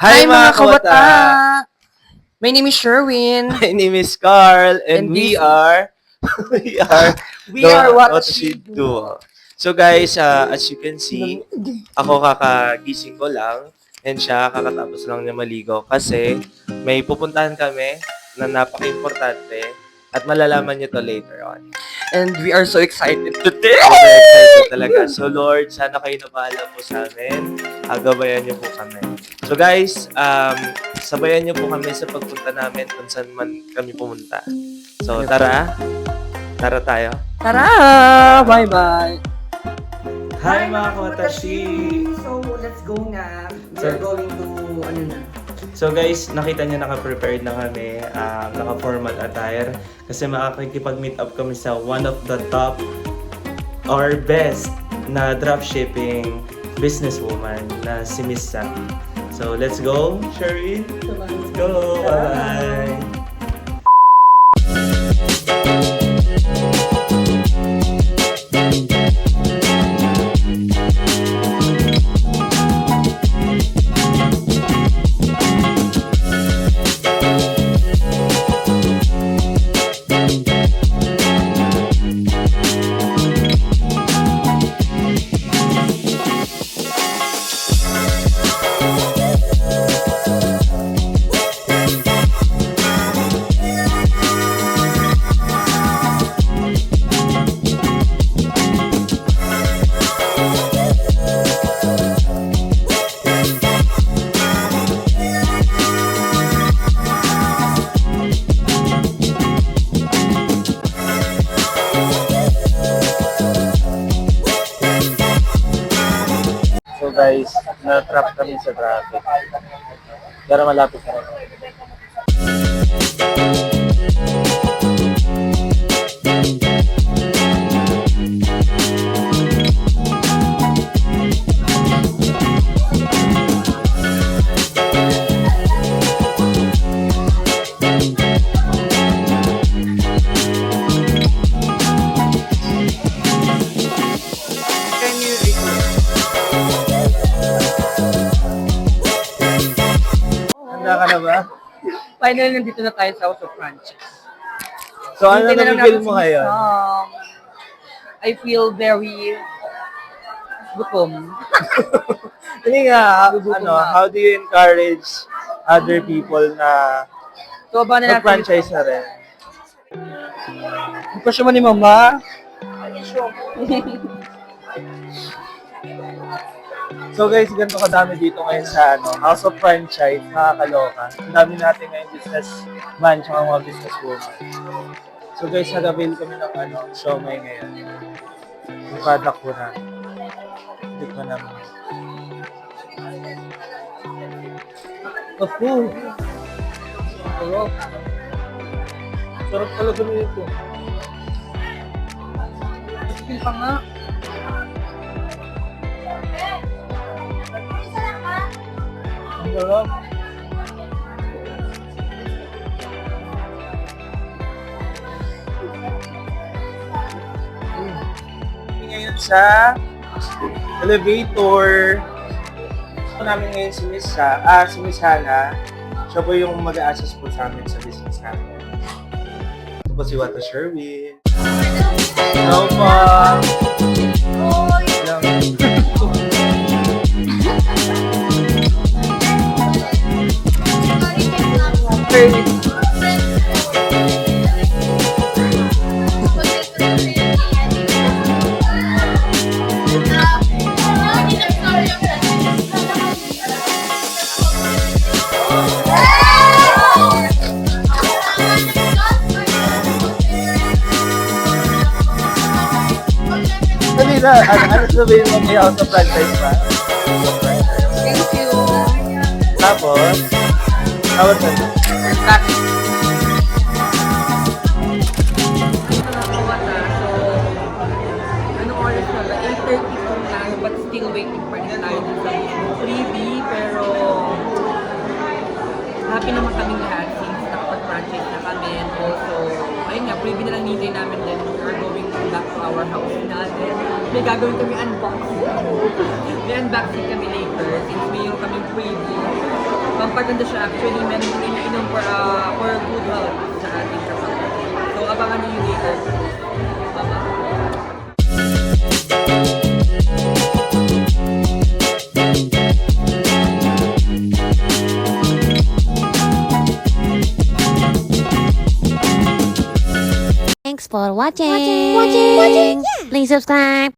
Hi mga kawata! kawata! My name is Sherwin. My name is Carl and And we this- are we are We are what she she do. So guys, as you can see, ako kakagising ko lang and siya kakatapos lang niya maligo kasi may pupuntahan kami na napaka-importante at malalaman niyo to later on. And we are so excited today! Super excited talaga. So Lord, sana kayo na bahala po sa amin. Gabayan niyo po kami. So guys, sabayan niyo po kami sa pagpunta namin kung saan man kami pumunta. So tara tayo. Tara! Bye-bye! Hi mga kawatashi! So, let's go na. We're going to, So guys, nakita niyo naka-prepared na kami, naka-formal attire kasi makakikipag-meet up kami sa one of the top or best na dropshipping businesswoman na si Miss Sam. So let's go, Sherwin. Let's go. Bye. So guys, na-trap kami sa traffic. Pero malapit na rin. Can you Handa ka na ba? Finally, nandito na tayo sa House of Franchise. So ano Hintay na lang na-feel natin mo si ngayon? Sam. I feel very gutom. Hindi nga, Gugutom ano, na. how do you encourage other people na So, abangan na natin. mag-franchise na rin? Yung pasyon mo ni Mama. So guys, ganito kadami dito ngayon sa House of Franchise, nakakaloka. Ang dami natin ngayon businessman tsaka mga businesswoman. So guys, nag-avail kami ng siomay ngayon. Yung product ko na. Hindi ko naman. Ako! Sarap. Sarap talaga nito. Feel pa nga. Ang sarap. Ngayon sa elevator. Gusto namin ngayon si Miss Hana. Siya po yung mag-a-assist po sa amin sa business namin. Ito po si Wata Sherwin. Hello po. Lang. Dali na, ano sabihin mo kay House of Franchise ba? Thank you. Tapos, tawag na. Cut. Anong oras na ba? 8:32 na, but still waiting pa rin tayo dun sa freebie. Pero, happy naman kaming lahat since nakapag-franchise na kami. And also, ayun nga, freebie na lang nintay namin din. We're going back to our house natin. May gagawin kami unboxing. May unboxing kami later since mayroon kaming freebie. pampaganda siya. Actually, meron din iniinom for good health sa ating kasama. So, abangan niyo yung later. Thanks for watching. Please subscribe.